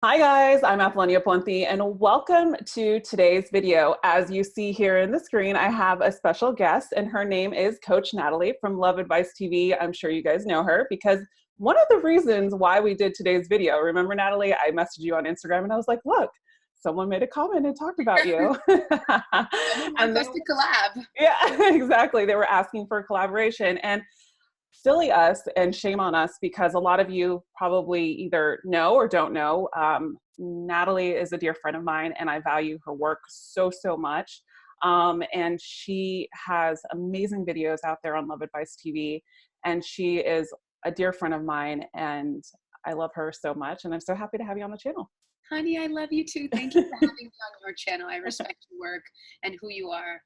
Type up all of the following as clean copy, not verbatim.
Hi guys, I'm Apollonia Ponti and welcome to today's video. As you see here in the screen, I have a special guest and her name is Coach Natalie from Love Advice TV. I'm sure you guys know her because one of the reasons why we did today's video, remember Natalie, I messaged you on Instagram and I was like, look, someone made a comment and talked about you. Someone And wants they, us to collab. yeah, exactly. They were asking for a collaboration. And silly us and shame on us because a lot of you probably either know or don't know. Natalie is a dear friend of mine and I value her work so, so much. And she has amazing videos out there on Love Advice TV. And she is a dear friend of mine and I love her so much. And I'm so happy to have you on the channel. Honey, I love you too. Thank you for having me on your channel. I respect your work and who you are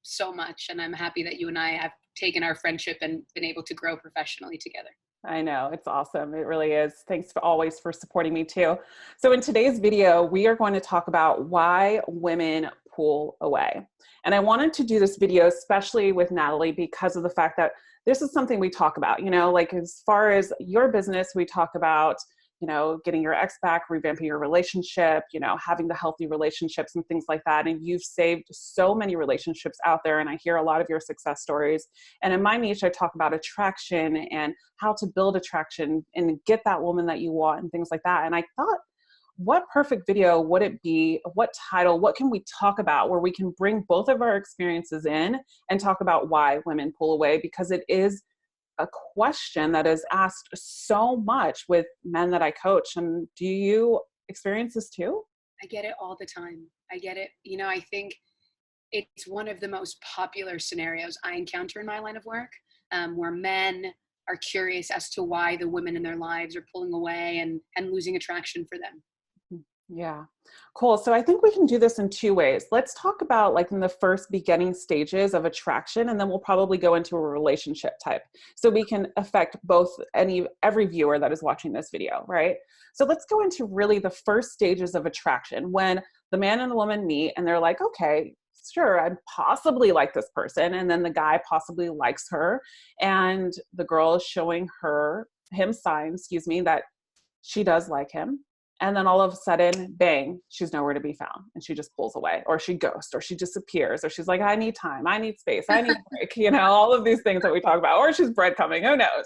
so much. And I'm happy that you and I have taken our friendship and been able to grow professionally together. I know, it's awesome. It really is. Thanks for always for supporting me too. So in today's video, we are going to talk about why women pull away. And I wanted to do this video, especially with Natalie, because of the fact that this is something we talk about, like as far as your business, we talk about, getting your ex back, revamping your relationship, having the healthy relationships and things like that. And you've saved so many relationships out there. And I hear a lot of your success stories. And in my niche, I talk about attraction and how to build attraction and get that woman that you want and things like that. And I thought, what perfect video would it be? What title? What can we talk about where we can bring both of our experiences in and talk about why women pull away? Because it is a question that is asked so much with men that I coach. And do you experience this too? I get it all the time. I get it. I think it's one of the most popular scenarios I encounter in my line of work, where men are curious as to why the women in their lives are pulling away and losing attraction for them. Yeah, cool. So I think we can do this in two ways. Let's talk about like in the first beginning stages of attraction, and then we'll probably go into a relationship type. So we can affect both every viewer that is watching this video, right? So let's go into really the first stages of attraction when the man and the woman meet and they're like, okay, sure, I'd possibly like this person. And then the guy possibly likes her and the girl is showing him signs, that she does like him. And then all of a sudden, bang, she's nowhere to be found. And she just pulls away, or she ghosts, or she disappears, or she's like, I need time, I need space, I need a break, all of these things that we talk about, or she's breadcrumbing, who knows?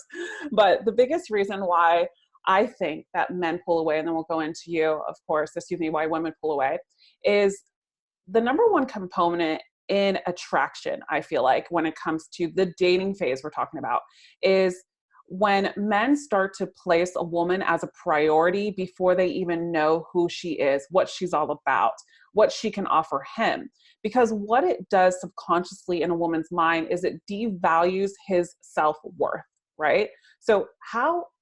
But the biggest reason why I think that men pull away, and then we'll go into you, of course, why women pull away, is the number one component in attraction, I feel like, when it comes to the dating phase we're talking about, is when men start to place a woman as a priority before they even know who she is, what she's all about, what she can offer him. Because what it does subconsciously in a woman's mind is it devalues his self-worth, right? So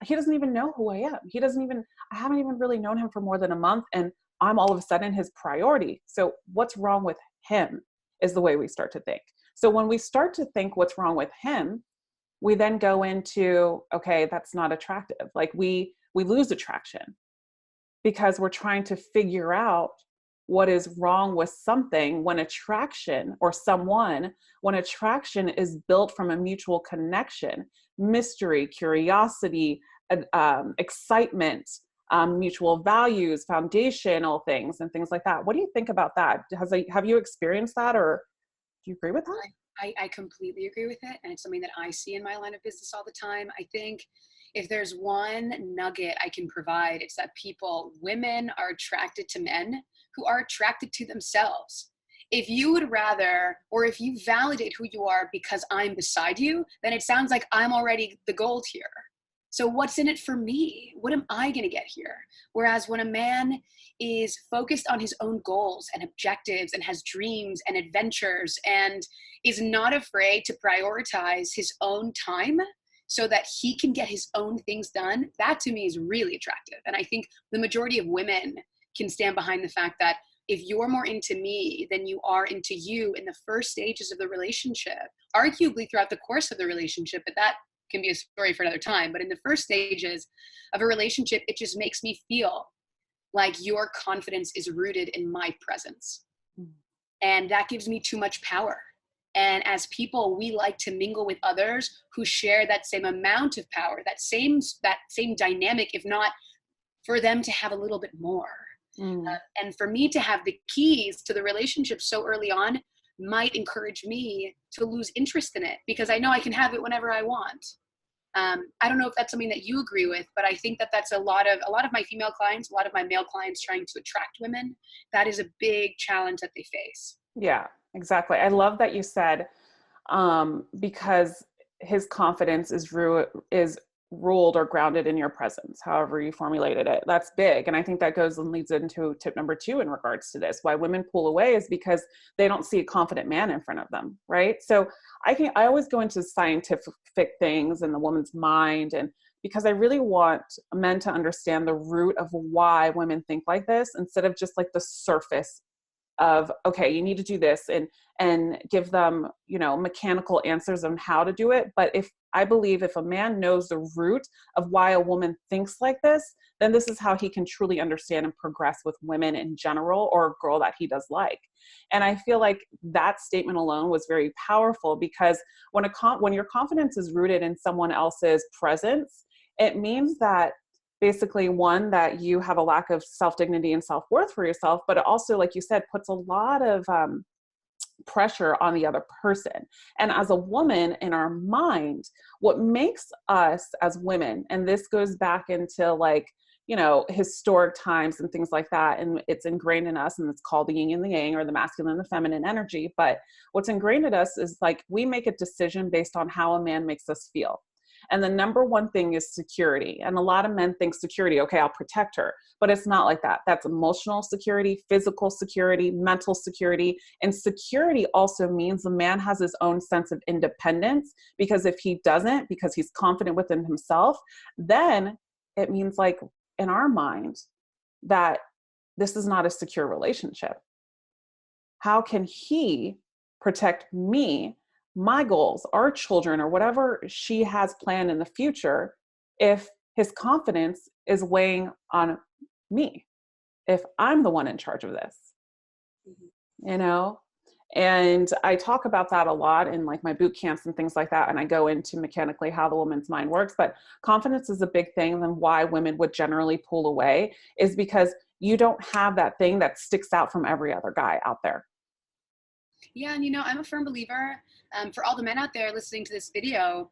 he doesn't even know who I am. I haven't even really known him for more than a month and I'm all of a sudden his priority. So what's wrong with him is the way we start to think. So when we start to think what's wrong with him, we then go into, okay, that's not attractive. Like we lose attraction because we're trying to figure out what is wrong with something when attraction is built from a mutual connection, mystery, curiosity, excitement, mutual values, foundational things, and things like that. What do you think about that? Have you experienced that, or do you agree with that? I completely agree with it. And it's something that I see in my line of business all the time. I think if there's one nugget I can provide, it's that women are attracted to men who are attracted to themselves. If you would rather, or if you validate who you are because I'm beside you, then it sounds like I'm already the gold here. So what's in it for me? What am I going to get here? Whereas when a man is focused on his own goals and objectives and has dreams and adventures and is not afraid to prioritize his own time so that he can get his own things done, that to me is really attractive. And I think the majority of women can stand behind the fact that if you're more into me than you are into you in the first stages of the relationship, arguably throughout the course of the relationship, but that can be a story for another time. But in the first stages of a relationship, it just makes me feel like your confidence is rooted in my presence. And that gives me too much power. And as people, we like to mingle with others who share that same amount of power, that same dynamic, if not for them to have a little bit more. Mm. And for me to have the keys to the relationship so early on might encourage me to lose interest in it because I know I can have it whenever I want. I don't know if that's something that you agree with, but I think that that's a lot of my female clients, a lot of my male clients trying to attract women. That is a big challenge that they face. Yeah, exactly. I love that you said, because his confidence is ruled or grounded in your presence, however you formulated it. That's big. And I think that goes and leads into tip number 2 in regards to this. Why women pull away is because they don't see a confident man in front of them, right? So I always go into scientific things and the woman's mind, and because I really want men to understand the root of why women think like this instead of just like the surface of, okay, you need to do this, and give them, mechanical answers on how to do it. But I believe if a man knows the root of why a woman thinks like this, then this is how he can truly understand and progress with women in general, or a girl that he does like. And I feel like that statement alone was very powerful, because when your confidence is rooted in someone else's presence, it means that basically, one, that you have a lack of self-dignity and self-worth for yourself, but it also, like you said, puts a lot of pressure on the other person. And as a woman, in our mind, what makes us as women, and this goes back into like, historic times and things like that, and it's ingrained in us, and it's called the yin and the yang, or the masculine and the feminine energy. But what's ingrained in us is like, we make a decision based on how a man makes us feel. And the number one thing is security. And a lot of men think security, okay, I'll protect her. But it's not like that. That's emotional security, physical security, mental security. And security also means the man has his own sense of independence, because if he doesn't, because he's confident within himself, then it means, like, in our mind, that this is not a secure relationship. How can he protect me, my goals, our children, or whatever she has planned in the future, if his confidence is weighing on me, if I'm the one in charge of this, you know? And I talk about that a lot in like my boot camps and things like that. And I go into mechanically how the woman's mind works, but confidence is a big thing. And why women would generally pull away is because you don't have that thing that sticks out from every other guy out there. Yeah, and I'm a firm believer, for all the men out there listening to this video,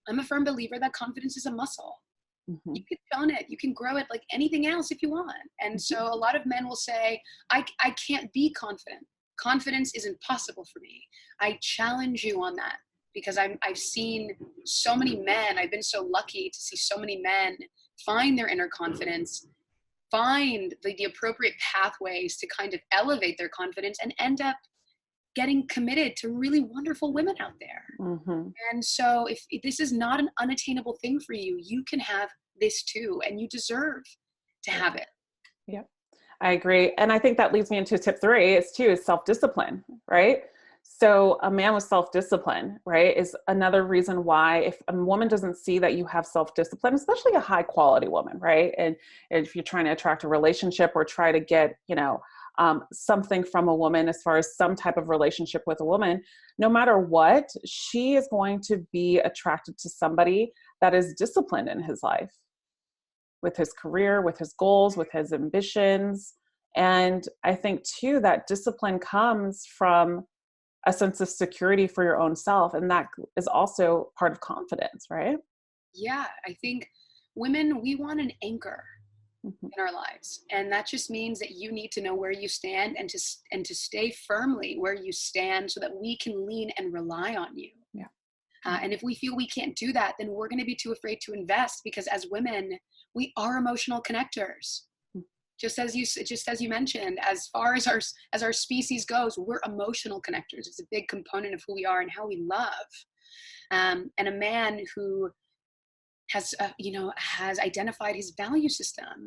I'm a firm believer that confidence is a muscle. Mm-hmm. You can tone it, you can grow it like anything else if you want. And so a lot of men will say, I can't be confident. Confidence is impossible for me. I challenge you on that, because I've seen so many men, I've been so lucky to see so many men find their inner confidence, find the appropriate pathways to kind of elevate their confidence, and end up getting committed to really wonderful women out there. Mm-hmm. And so if this is not an unattainable thing for you, you can have this too, and you deserve to have it. Yep, I agree. And I think that leads me into tip 3 is self-discipline, right? So a man with self-discipline, right, is another reason why, if a woman doesn't see that you have self-discipline, especially a high quality woman, right? And if you're trying to attract a relationship or try to get, something from a woman, as far as some type of relationship with a woman, no matter what, she is going to be attracted to somebody that is disciplined in his life, with his career, with his goals, with his ambitions. And I think too, that discipline comes from a sense of security for your own self. And that is also part of confidence, right? Yeah, I think women, we want an anchor Mm-hmm. in our lives, and that just means that you need to know where you stand, and to stay firmly where you stand, so that we can lean and rely on you. Yeah. And if we feel we can't do that, then we're going to be too afraid to invest, because as women, we are emotional connectors. Just as you mentioned, as far as our species goes, we're emotional connectors. It's a big component of who we are and how we love. And a man who has identified his value system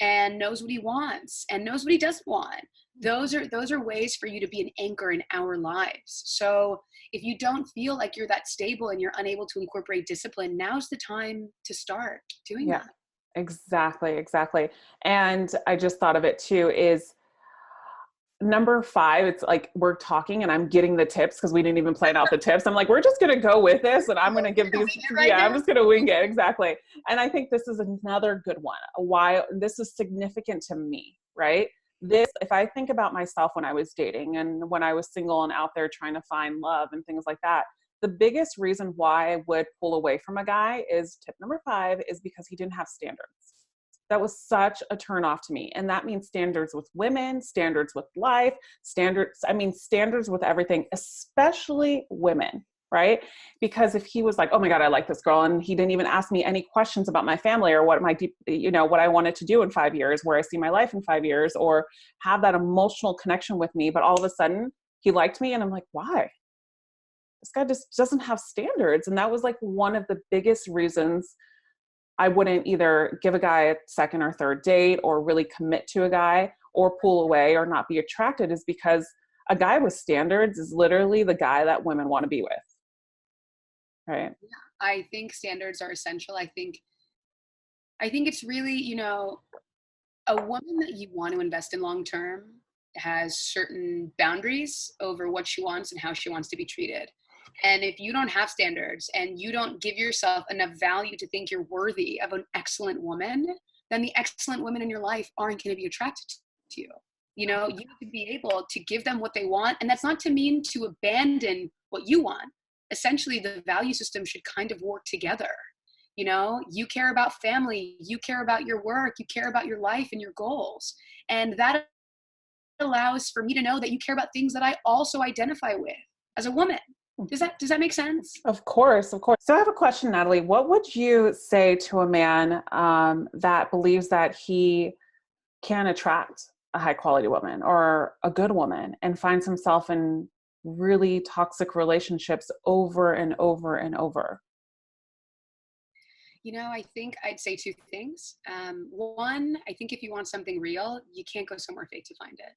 and knows what he wants and knows what he doesn't want. Those are ways for you to be an anchor in our lives. So if you don't feel like you're that stable and you're unable to incorporate discipline, now's the time to start doing that. Exactly. And I just thought of it too, is number 5, it's like we're talking and I'm getting the tips because we didn't even plan out the tips. I'm like, we're just going to go with this and I'm going to give these. I'm just going to wing it. Exactly. And I think this is another good one. Why this is significant to me, right? This, if I think about myself when I was dating and when I was single and out there trying to find love and things like that, the biggest reason why I would pull away from a guy is tip number 5 is because he didn't have standards. That was such a turnoff to me. And that means standards with women, standards with life, standards with everything, especially women, right? Because if he was like, oh my God, I like this girl, and he didn't even ask me any questions about my family or what what I wanted to do in 5 years, where I see my life in 5 years, or have that emotional connection with me. But all of a sudden he liked me and I'm like, why? This guy just doesn't have standards. And that was like one of the biggest reasons I wouldn't either give a guy a second or third date or really commit to a guy or pull away or not be attracted, is because a guy with standards is literally the guy that women want to be with. Right. Yeah, I think standards are essential. I think it's really, a woman that you want to invest in long term has certain boundaries over what she wants and how she wants to be treated. And if you don't have standards and you don't give yourself enough value to think you're worthy of an excellent woman, then the excellent women in your life aren't going to be attracted to you. You need to be able to give them what they want. And that's not to mean to abandon what you want. Essentially, the value system should kind of work together. You care about family, you care about your work, you care about your life and your goals. And that allows for me to know that you care about things that I also identify with as a woman. Does that make sense? Of course. So I have a question, Natalie. What would you say to a man that believes that he can attract a high quality woman or a good woman and finds himself in really toxic relationships over and over and over? I think I'd say 2 things. One, I think if you want something real, you can't go somewhere fake to find it.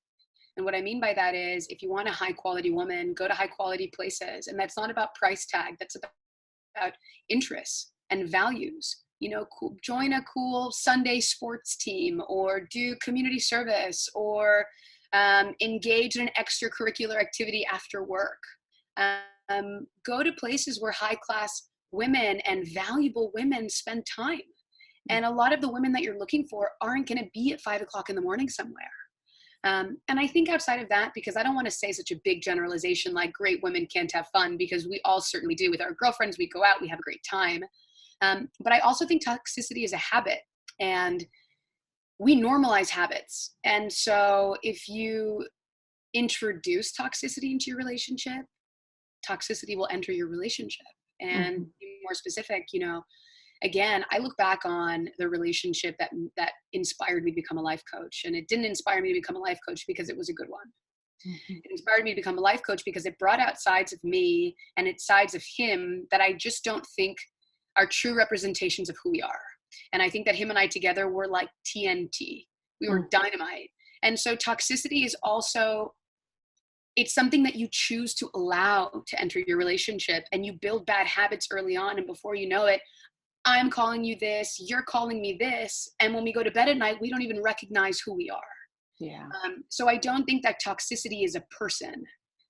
And what I mean by that is, if you want a high quality woman, go to high quality places. And that's not about price tag. That's about interests and values. Join a cool Sunday sports team, or do community service, or engage in an extracurricular activity after work. Go to places where high class women and valuable women spend time. And a lot of the women that you're looking for aren't going to be at 5 o'clock in the morning somewhere. And I think outside of that, because I don't want to say such a big generalization like great women can't have fun, because we all certainly do. With our girlfriends, we go out, we have a great time. But I also think toxicity is a habit, and we normalize habits. And so if you introduce toxicity into your relationship, toxicity will enter your relationship. And to be more specific, again, I look back on the relationship that inspired me to become a life coach. And it didn't inspire me to become a life coach because it was a good one. It inspired me to become a life coach because it brought out sides of me and sides of him that I just don't think are true representations of who we are. And I think that him and I together were like TNT. We were dynamite. And so toxicity is also, it's something that you choose to allow to enter your relationship, and you build bad habits early on. And before you know it, I'm calling you this, you're calling me this. And when we go to bed at night, we don't even recognize who we are. Yeah. So I don't think that toxicity is a person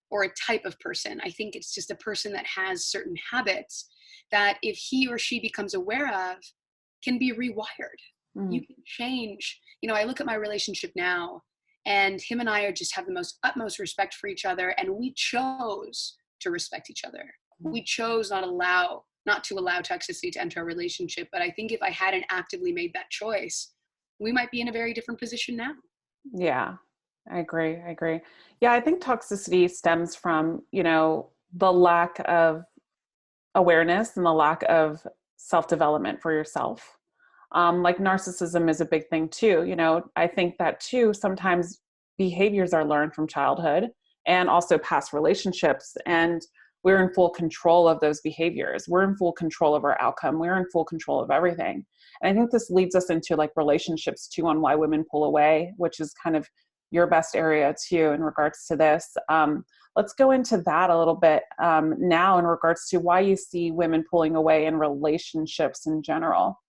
or a type of person. I think it's just a person that has certain habits that if he or she becomes aware of, can be rewired. You can change. I look at my relationship now, and him and I are just have the utmost respect for each other. And we chose to respect each other. We chose not to allow toxicity to enter our relationship. But I think if I hadn't actively made that choice, we might be in a very different position now. Yeah, I agree. Yeah, I think toxicity stems from, the lack of awareness and the lack of self-development for yourself. Like narcissism is a big thing too. I think that too, sometimes behaviors are learned from childhood and also past relationships, and we're in full control of those behaviors. We're in full control of our outcome. We're in full control of everything. And I think this leads us into like relationships too, on why women pull away, which is kind of your best area too in regards to this. Let's go into that a little bit now in regards to why you see women pulling away in relationships in general.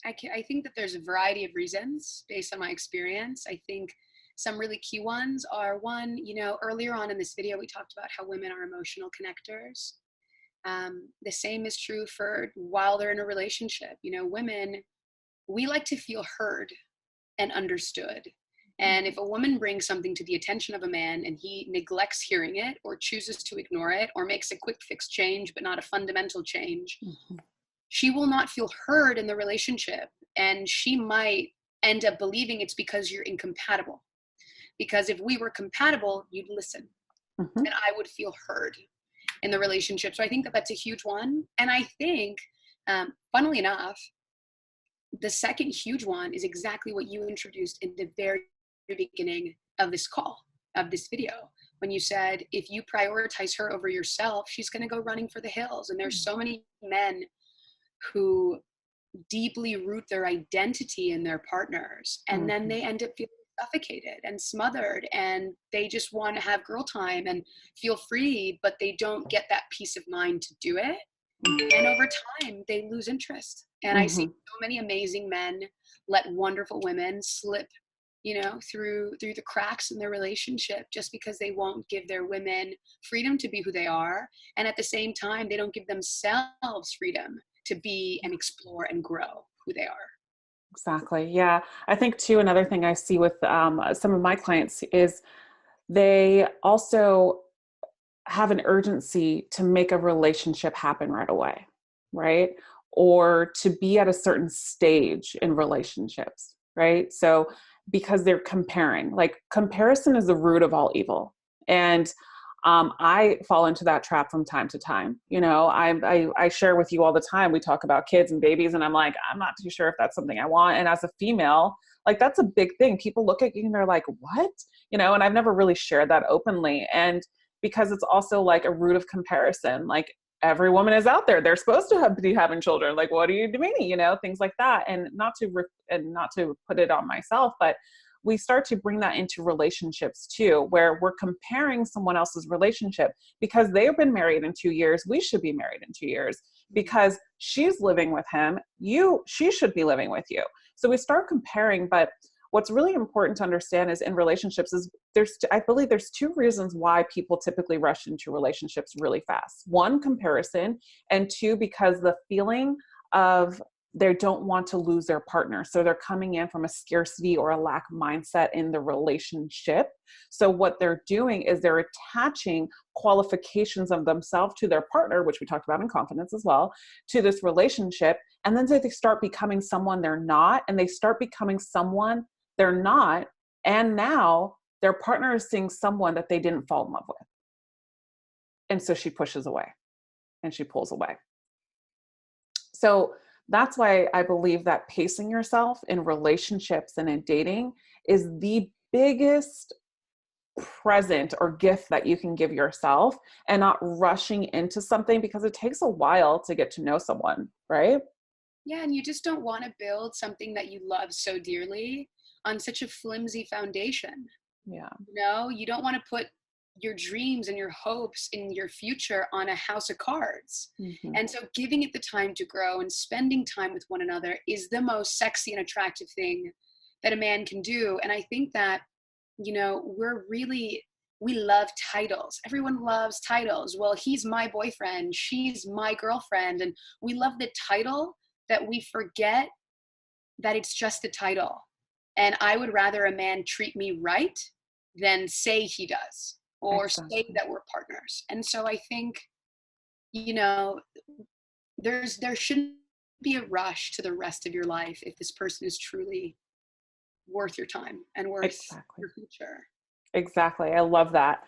I think that there's a variety of reasons based on my experience. I think some really key ones are, one, earlier on in this video, we talked about how women are emotional connectors. The same is true for while they're in a relationship. Women, we like to feel heard and understood. And if a woman brings something to the attention of a man and he neglects hearing it or chooses to ignore it or makes a quick fix change, but not a fundamental change, she will not feel heard in the relationship. And she might end up believing it's because you're incompatible. Because if we were compatible, you'd listen and I would feel heard in the relationship. So I think that that's a huge one. And I think, funnily enough, the second huge one is exactly what you introduced in the very beginning of this call, of this video, when you said, if you prioritize her over yourself, she's going to go running for the hills. And there's so many men who deeply root their identity in their partners, and then they end up feeling suffocated and smothered, and they just want to have girl time and feel free, but they don't get that peace of mind to do it. And over time, they lose interest. And I see so many amazing men let wonderful women slip, through the cracks in their relationship just because they won't give their women freedom to be who they are. And at the same time, they don't give themselves freedom to be and explore and grow who they are. Exactly. Yeah. I think too, another thing I see with some of my clients is they also have an urgency to make a relationship happen right away, right? Or to be at a certain stage in relationships, right? So because they're comparing, like comparison is the root of all evil. And I fall into that trap from time to time. I share with you all the time. We talk about kids and babies, and I'm like, I'm not too sure if that's something I want. And as a female, like that's a big thing. People look at you and they're like, what? And I've never really shared that openly. And because it's also like a root of comparison, like every woman is out there. They're supposed to be having children. Like, what are you meaning? Things like that. And not to put it on myself, but we start to bring that into relationships too, where we're comparing someone else's relationship because they've been married in 2 years. We should be married in 2 years because she's living with him. She should be living with you. So we start comparing, but what's really important to understand is in relationships is I believe there's 2 reasons why people typically rush into relationships really fast. 1, comparison, and 2, because the feeling of they don't want to lose their partner. So they're coming in from a scarcity or a lack mindset in the relationship. So what they're doing is they're attaching qualifications of themselves to their partner, which we talked about in confidence as well, to this relationship. And then they start becoming someone they're not, and they start becoming someone they're not. And now their partner is seeing someone that they didn't fall in love with. And so she pushes away and she pulls away. So that's why I believe that pacing yourself in relationships and in dating is the biggest present or gift that you can give yourself, and not rushing into something because it takes a while to get to know someone, right? Yeah, and you just don't want to build something that you love so dearly on such a flimsy foundation. Yeah. You don't want to put your dreams and your hopes in your future on a house of cards. And so giving it the time to grow and spending time with one another is the most sexy and attractive thing that a man can do. And I think that, we love titles. Everyone loves titles. Well, he's my boyfriend, she's my girlfriend. And we love the title that we forget that it's just a title. And I would rather a man treat me right than say he does. Or say that we're partners. And so I think, there shouldn't be a rush to the rest of your life if this person is truly worth your time and worth your future. Exactly. I love that.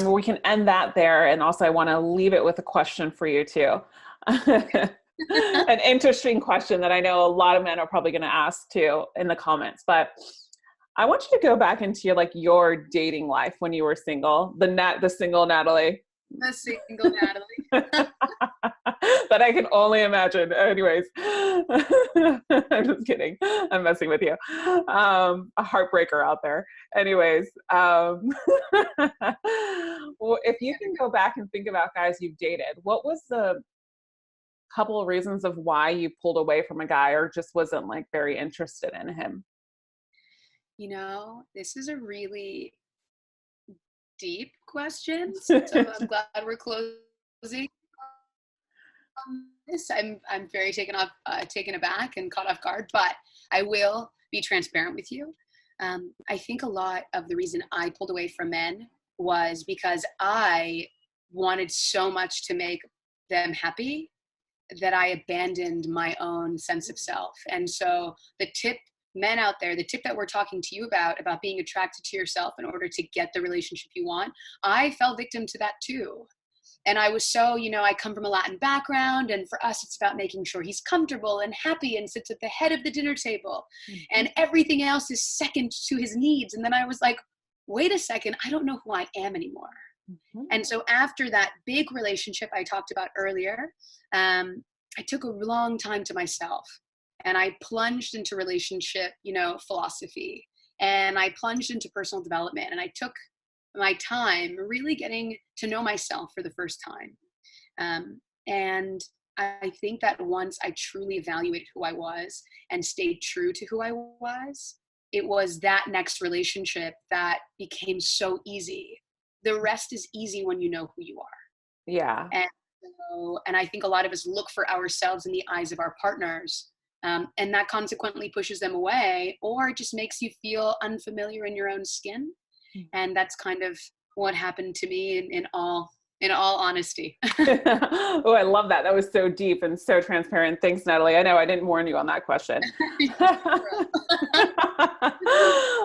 We can end that there. And also I want to leave it with a question for you too. An interesting question that I know a lot of men are probably going to ask too in the comments, but I want you to go back into your dating life when you were single, the single Natalie. The single Natalie. That I can only imagine. Anyways, I'm just kidding. I'm messing with you. A heartbreaker out there. Anyways, well, if you can go back and think about guys you've dated, what was the couple of reasons of why you pulled away from a guy or just wasn't like very interested in him? You know, this is a really deep question. So I'm glad we're closing on this. I'm very taken aback and caught off guard, but I will be transparent with you. I think a lot of the reason I pulled away from men was because I wanted so much to make them happy that I abandoned my own sense of self. And so the tip, men out there, the tip that we're talking to you about being attracted to yourself in order to get the relationship you want, I fell victim to that too. And I was so, you know, I come from a Latin background, and for us, it's about making sure he's comfortable and happy and sits at the head of the dinner table. And everything else is second to his needs. And then I was like, wait a second, I don't know who I am anymore. And so after that big relationship I talked about earlier, I took a long time to myself, and I plunged into relationship, you know, philosophy, and I plunged into personal development, and I took my time really getting to know myself for the first time. And I think that once I truly evaluated who I was and stayed true to who I was, it was that next relationship that became so easy. The rest is easy when you know who you are. Yeah. And I think a lot of us look for ourselves in the eyes of our partners, and that consequently pushes them away, or it just makes you feel unfamiliar in your own skin. And that's kind of what happened to me in all honesty. Oh, I love that. That was so deep and so transparent. Thanks, Natalie. I know I didn't warn you on that question.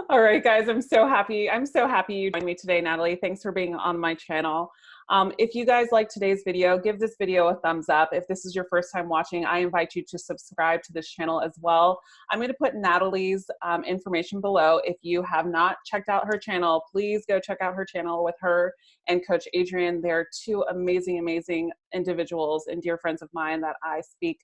All right, guys, I'm so happy you joined me today, Natalie. Thanks for being on my channel. If you guys like today's video, give this video a thumbs up. If this is your first time watching, I invite you to subscribe to this channel as well. I'm going to put Natalie's information below. If you have not checked out her channel, please go check out her channel with her and Coach Adrian. They're two amazing, amazing individuals and dear friends of mine that I speak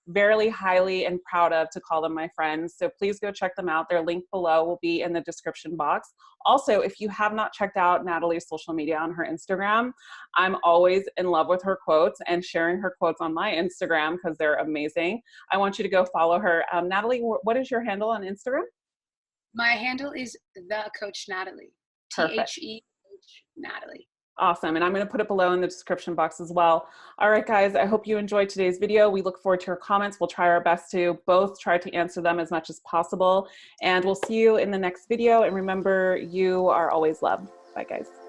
very highly and proud of to call them my friends. So please go check them out. Their link below will be in the description box. Also, if you have not checked out Natalie's social media on her Instagram, I'm always in love with her quotes and sharing her quotes on my Instagram because they're amazing. I want you to go follow her. Natalie, what is your handle on Instagram? My handle is the Coach Natalie. Perfect. THE Coach Natalie. Awesome. And I'm going to put it below in the description box as well. All right, guys, I hope you enjoyed today's video. We look forward to your comments. We'll try our best to both try to answer them as much as possible. And we'll see you in the next video. And remember, you are always loved. Bye, guys.